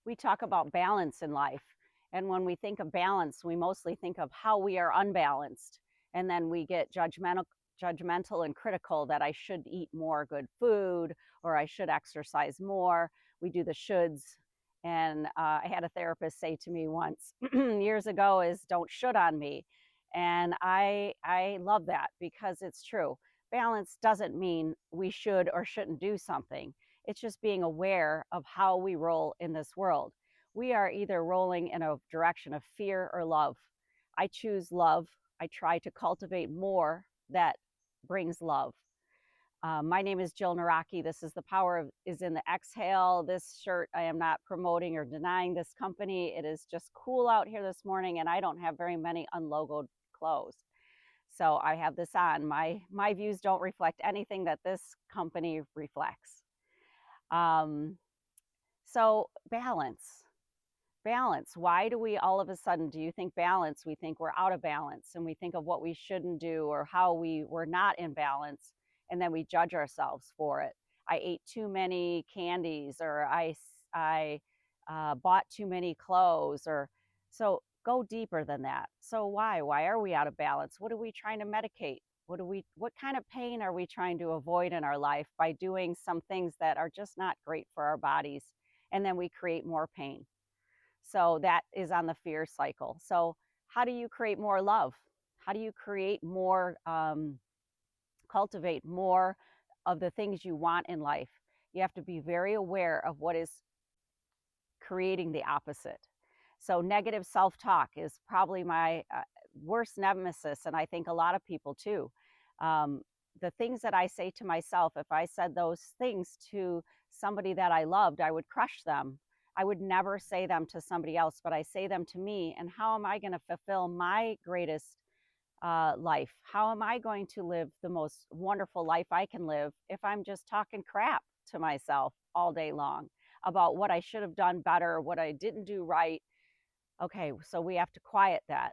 we talk about balance in life. And when we think of balance, we mostly think of how we are unbalanced. And then we get judgmental and critical that I should eat more good food or I should exercise more. We do the shoulds. And I had a therapist say to me once years ago is don't should on me. And I love that because it's true. Balance doesn't mean we should or shouldn't do something. It's just being aware of how we roll in this world. We are either rolling in a direction of fear or love. I choose love. I try to cultivate more that brings love. My name is Jill Naraki. This is The Power of, is in the Exhale. This shirt, I am not promoting or denying this company. It is just cool out here this morning, and I don't have very many unlogoed clothes. So I have this on. My views don't reflect anything that this company reflects. So balance. Why do we all of a sudden, do you think balance? We think we're out of balance and we think of what we shouldn't do or how we were not in balance. And then we judge ourselves for it. I ate too many candies or I bought too many clothes or so go deeper than that. So why are we out of balance? What are we trying to medicate? What kind of pain are we trying to avoid in our life by doing some things that are just not great for our bodies? And then we create more pain. So that is on the fear cycle. So how do you create more love? How do you create more, cultivate more of the things you want in life? You have to be very aware of what is creating the opposite. So negative self-talk is probably my worst nemesis, and I think a lot of people too. The things that I say to myself, if I said those things to somebody that I loved, I would crush them. I would never say them to somebody else, but I say them to me. And how am I going to fulfill my greatest life? How am I going to live the most wonderful life I can live if I'm just talking crap to myself all day long about what I should have done better, what I didn't do right? Okay, so we have to quiet that.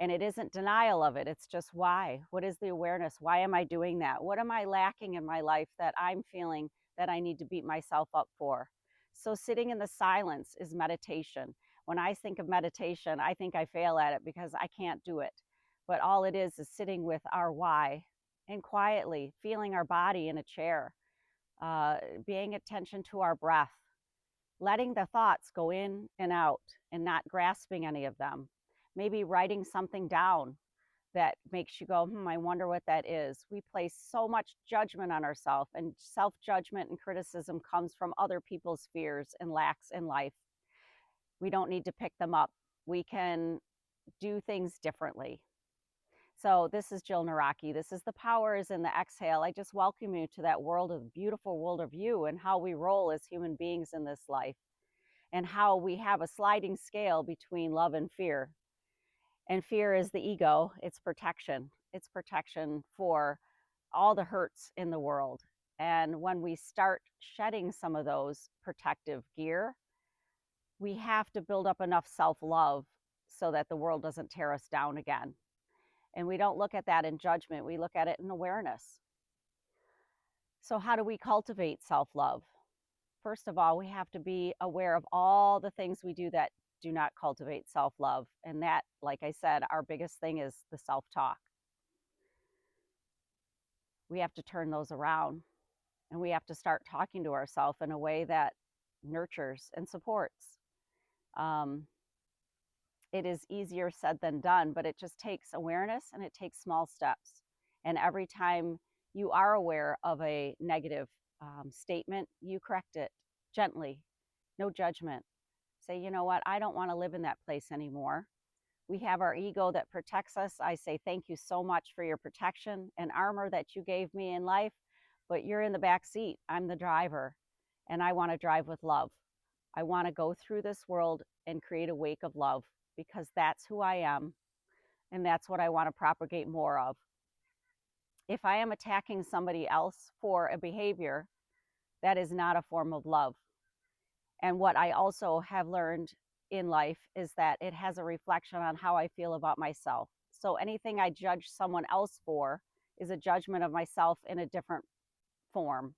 And it isn't denial of it. It's just why. What is the awareness? Why am I doing that? What am I lacking in my life that I'm feeling that I need to beat myself up for? So sitting in the silence is meditation. When I think of meditation, I think I fail at it because I can't do it. But all it is sitting with our why and quietly feeling our body in a chair, paying attention to our breath, letting the thoughts go in and out and not grasping any of them. Maybe writing something down that makes you go, I wonder what that is. We place so much judgment on ourselves, and self-judgment and criticism comes from other people's fears and lacks in life. We don't need to pick them up. We can do things differently. So this is Jill Naraki. This is The Power is in the Exhale. I just welcome you to that world of beautiful world of you and how we roll as human beings in this life and how we have a sliding scale between love and fear. And fear is the ego. It's protection. It's protection for all the hurts in the world. And when we start shedding some of those protective gear, we have to build up enough self-love so that the world doesn't tear us down again. And we don't look at that in judgment. We look at it in awareness. So how do we cultivate self-love? First of all, we have to be aware of all the things we do that do not cultivate self-love. And that, like I said, our biggest thing is the self-talk. We have to turn those around, and we have to start talking to ourselves in a way that nurtures and supports. It is easier said than done, but it just takes awareness and it takes small steps. And every time you are aware of a negative statement, you correct it gently, no judgment. Say, you know what, I don't want to live in that place anymore. We have our ego that protects us. I say, thank you so much for your protection and armor that you gave me in life, but you're in the back seat. I'm the driver, and I want to drive with love. I want to go through this world and create a wake of love because that's who I am, and that's what I want to propagate more of. If I am attacking somebody else for a behavior, that is not a form of love. And what I also have learned in life is that it has a reflection on how I feel about myself. So anything I judge someone else for is a judgment of myself in a different form.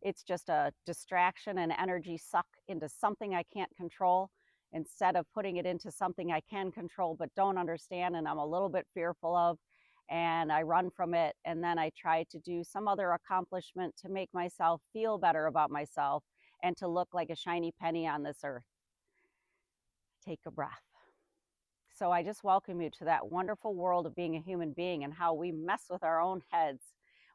It's just a distraction and energy suck into something I can't control instead of putting it into something I can control but don't understand and I'm a little bit fearful of. And I run from it. And then I try to do some other accomplishment to make myself feel better about myself and to look like a shiny penny on this earth. Take a breath. So I just welcome you to that wonderful world of being a human being and how we mess with our own heads.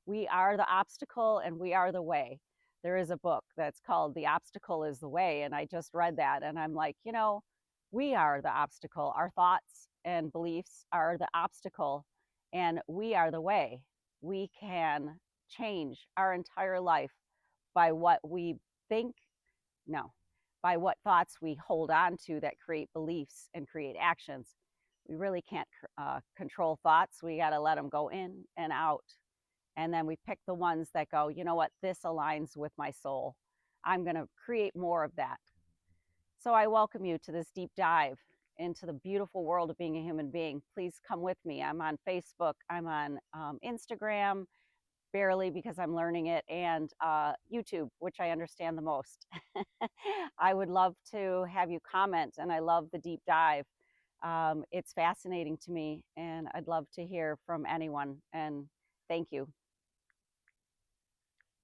We are the obstacle and we are the way. There is a book that's called The Obstacle is the Way. And I just read that and I'm like, you know, we are the obstacle. Our thoughts and beliefs are the obstacle and we are the way. We can change our entire life by what we think. No, by what thoughts we hold on to that create beliefs and create actions. We really can't control thoughts. We got to let them go in and out. And then we pick the ones that go, you know what, this aligns with my soul. I'm going to create more of that. So I welcome you to this deep dive into the beautiful world of being a human being. Please come with me. I'm on Facebook, I'm on Instagram, barely because I'm learning it, and YouTube, which I understand the most. I would love to have you comment, and I love the deep dive. It's fascinating to me, and I'd love to hear from anyone. And thank you.